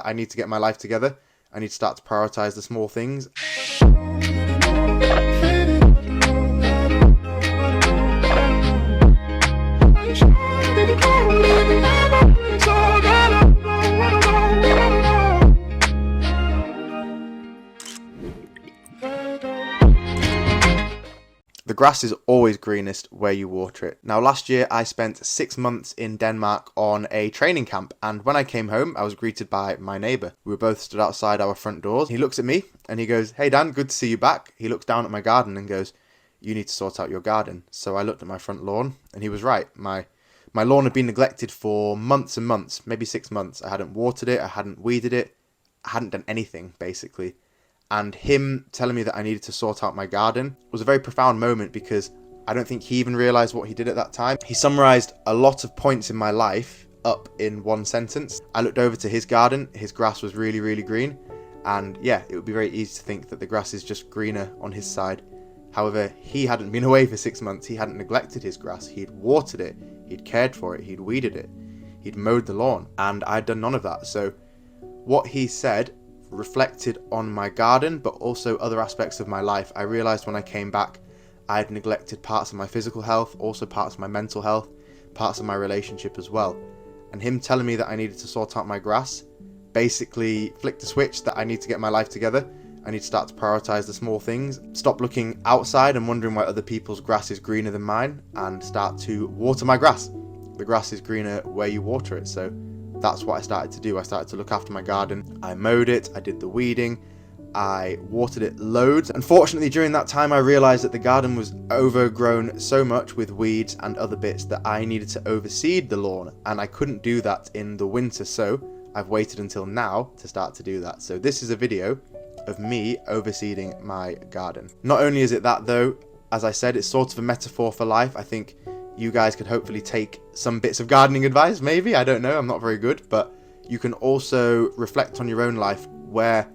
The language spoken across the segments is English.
I need to get my life together. I need to start to prioritize the small things. The grass is always greenest where you water it. Now last year I spent 6 months in Denmark on a training camp, and when I came home I was greeted by my neighbour. We were both stood outside our front doors. He looks at me and he goes, "Hey Dan, good to see you back." He looks down at my garden and goes, "You need to sort out your garden." So I looked at my front lawn and he was right. My lawn had been neglected for months and months, maybe 6 months. I hadn't watered it, I hadn't weeded it, I hadn't done anything basically. And him telling me that I needed to sort out my garden was a very profound moment, because I don't think he even realised what he did at that time. He summarised a lot of points in my life up in one sentence. I looked over to his garden, his grass was really, really green. And yeah, it would be very easy to think that the grass is just greener on his side. However, he hadn't been away for 6 months, he hadn't neglected his grass, he'd watered it, he'd cared for it, he'd weeded it, he'd mowed the lawn, and I'd done none of that. So what he said reflected on my garden, but also other aspects of my life. I realised when I came back I had neglected parts of my physical health, also parts of my mental health, parts of my relationship as well. And him telling me that I needed to sort out my grass basically flicked a switch that I need to get my life together. I need to start to prioritise the small things, stop looking outside and wondering why other people's grass is greener than mine, and start to water my grass. The grass is greener where you water it, so that's what I started to do. I started to look after my garden. I mowed it, I did the weeding, I watered it loads. Unfortunately, during that time I realised that the garden was overgrown so much with weeds and other bits that I needed to overseed the lawn, and I couldn't do that in the winter, so I've waited until now to start to do that. So this is a video of me overseeding my garden. Not only is it that though, as I said, it's sort of a metaphor for life. I think you guys could hopefully take some bits of gardening advice, maybe, I don't know, I'm not very good, but you can also reflect on your own life. Where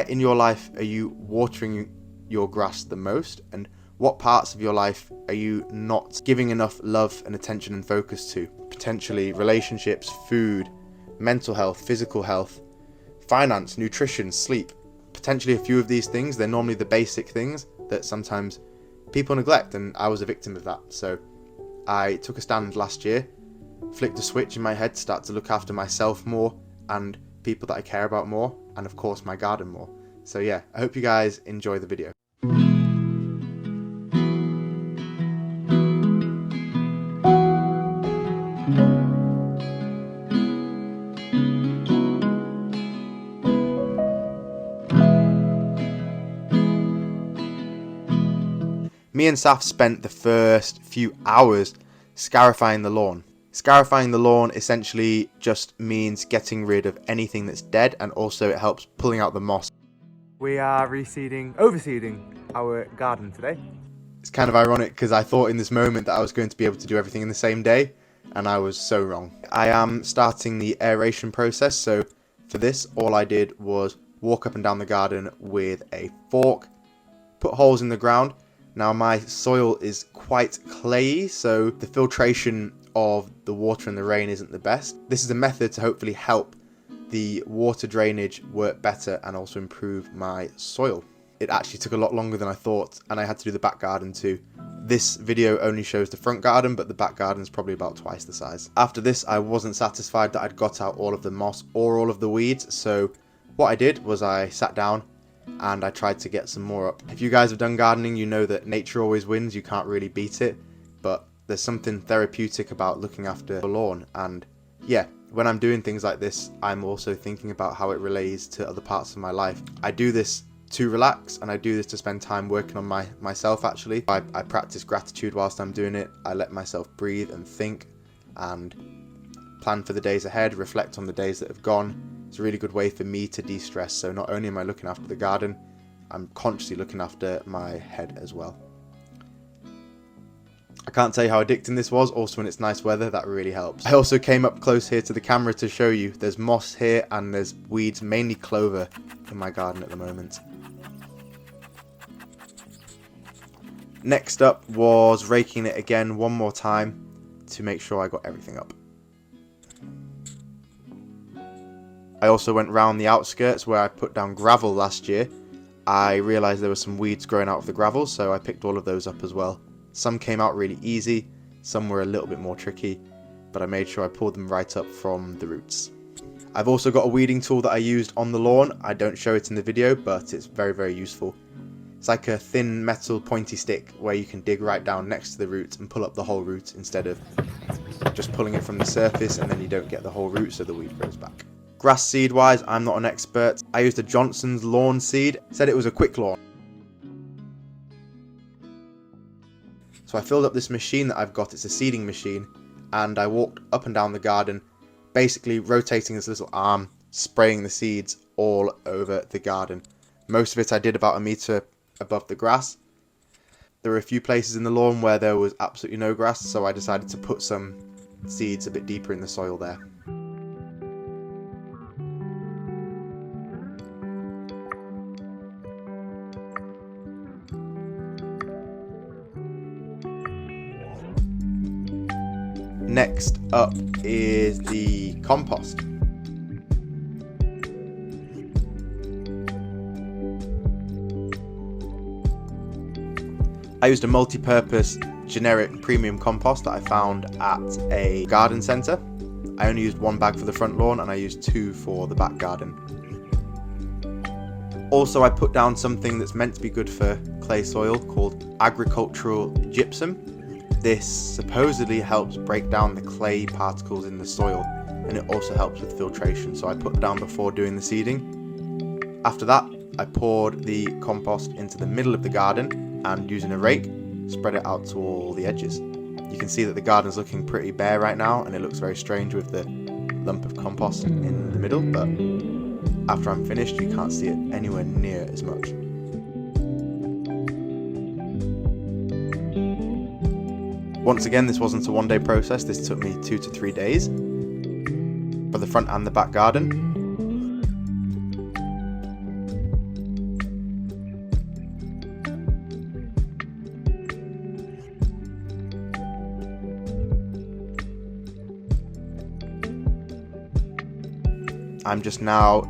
in your life are you watering your grass the most, and what parts of your life are you not giving enough love and attention and focus to? Potentially relationships, food, mental health, physical health, finance, nutrition, sleep. Potentially a few of these things, they're normally the basic things that sometimes people neglect, and I was a victim of that. So I took a stand last year, flicked a switch in my head to start to look after myself more and people that I care about more, and of course my garden more. So yeah, I hope you guys enjoy the video. Me and Saf spent the first few hours scarifying the lawn. Scarifying the lawn essentially just means getting rid of anything that's dead, and also it helps pulling out the moss. We are overseeding our garden today. It's kind of ironic because I thought in this moment that I was going to be able to do everything in the same day, and I was so wrong. I am starting the aeration process, so for this all I did was walk up and down the garden with a fork, put holes in the ground. Now my soil is quite clayey, so the filtration of the water and the rain isn't the best. This is a method to hopefully help the water drainage work better and also improve my soil. It actually took a lot longer than I thought, and I had to do the back garden too. This video only shows the front garden, but the back garden is probably about twice the size. After this, I wasn't satisfied that I'd got out all of the moss or all of the weeds, so what I did was I sat down and I tried to get some more up. If you guys have done gardening, you know that nature always wins, you can't really beat it, but there's something therapeutic about looking after the lawn. And yeah, when I'm doing things like this, I'm also thinking about how it relates to other parts of my life. I do this to relax, and I do this to spend time working on myself actually. I practice gratitude whilst I'm doing it. I let myself breathe and think and plan for the days ahead, reflect on the days that have gone. It's a really good way for me to de-stress. So not only am I looking after the garden, I'm consciously looking after my head as well. I can't tell you how addicting this was. Also when it's nice weather, that really helps. I also came up close here to the camera to show you. There's moss here and there's weeds, mainly clover, in my garden at the moment. Next up was raking it again one more time to make sure I got everything up. I also went round the outskirts where I put down gravel last year. I realised there were some weeds growing out of the gravel, so I picked all of those up as well. Some came out really easy, some were a little bit more tricky, but I made sure I pulled them right up from the roots. I've also got a weeding tool that I used on the lawn. I don't show it in the video, but it's very, very useful. It's like a thin metal pointy stick where you can dig right down next to the root and pull up the whole root instead of just pulling it from the surface, and then you don't get the whole root, so the weed grows back. Grass seed wise, I'm not an expert. I used a Johnson's lawn seed. Said it was a quick lawn. So I filled up this machine that I've got. It's a seeding machine, and I walked up and down the garden, basically rotating this little arm, spraying the seeds all over the garden. Most of it I did about a metre above the grass. There were a few places in the lawn where there was absolutely no grass, so I decided to put some seeds a bit deeper in the soil there. Next up is the compost. I used a multi-purpose generic premium compost that I found at a garden centre. I only used one bag for the front lawn and I used 2 for the back garden. Also, I put down something that's meant to be good for clay soil called agricultural gypsum. This supposedly helps break down the clay particles in the soil, and it also helps with filtration, so I put it down before doing the seeding. After that, I poured the compost into the middle of the garden and using a rake, spread it out to all the edges. You can see that the garden's looking pretty bare right now, and it looks very strange with the lump of compost in the middle, but after I'm finished, you can't see it anywhere near as much. Once again, this wasn't a one-day process. This took me 2 to 3 days for the front and the back garden. I'm just now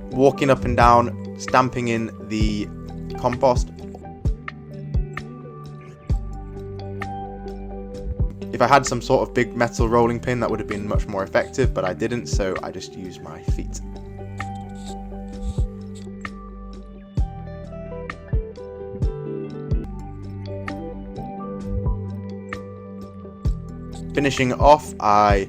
walking up and down, stamping in the compost. If I had some sort of big metal rolling pin, that would have been much more effective, but I didn't, so I just used my feet. Finishing off, I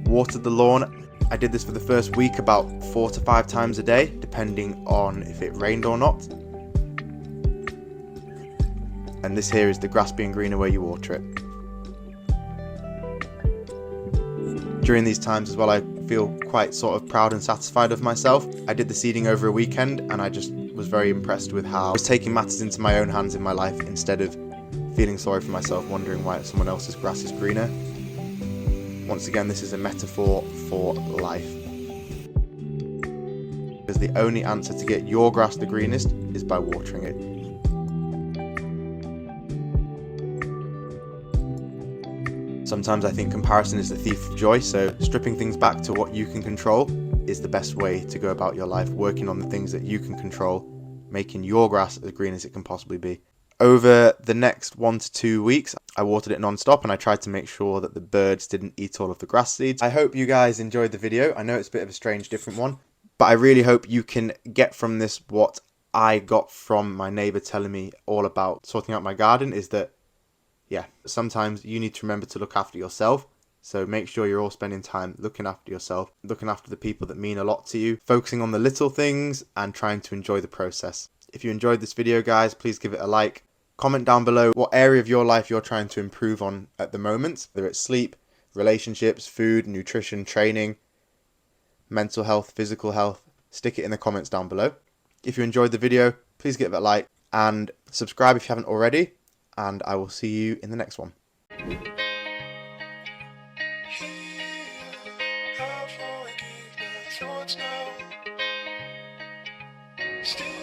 watered the lawn. I did this for the first week about 4 to 5 times a day, depending on if it rained or not. And this here is the grass being greener where you water it. During these times as well, I feel quite sort of proud and satisfied of myself. I did the seeding over a weekend, and I just was very impressed with how I was taking matters into my own hands in my life instead of feeling sorry for myself, wondering why someone else's grass is greener. Once again, this is a metaphor for life. Because the only answer to get your grass the greenest is by watering it. Sometimes I think comparison is the thief of joy, so stripping things back to what you can control is the best way to go about your life, working on the things that you can control, making your grass as green as it can possibly be. Over the next 1 to 2 weeks, I watered it non-stop and I tried to make sure that the birds didn't eat all of the grass seeds. I hope you guys enjoyed the video. I know it's a bit of a strange, different one, but I really hope you can get from this what I got from my neighbour telling me all about sorting out my garden, is that yeah, sometimes you need to remember to look after yourself. So make sure you're all spending time looking after yourself, looking after the people that mean a lot to you, focusing on the little things and trying to enjoy the process. If you enjoyed this video, guys, please give it a like. Comment down below what area of your life you're trying to improve on at the moment, whether it's sleep, relationships, food, nutrition, training, mental health, physical health. Stick it in the comments down below. If you enjoyed the video, please give it a like and subscribe if you haven't already. And I will see you in the next one. Still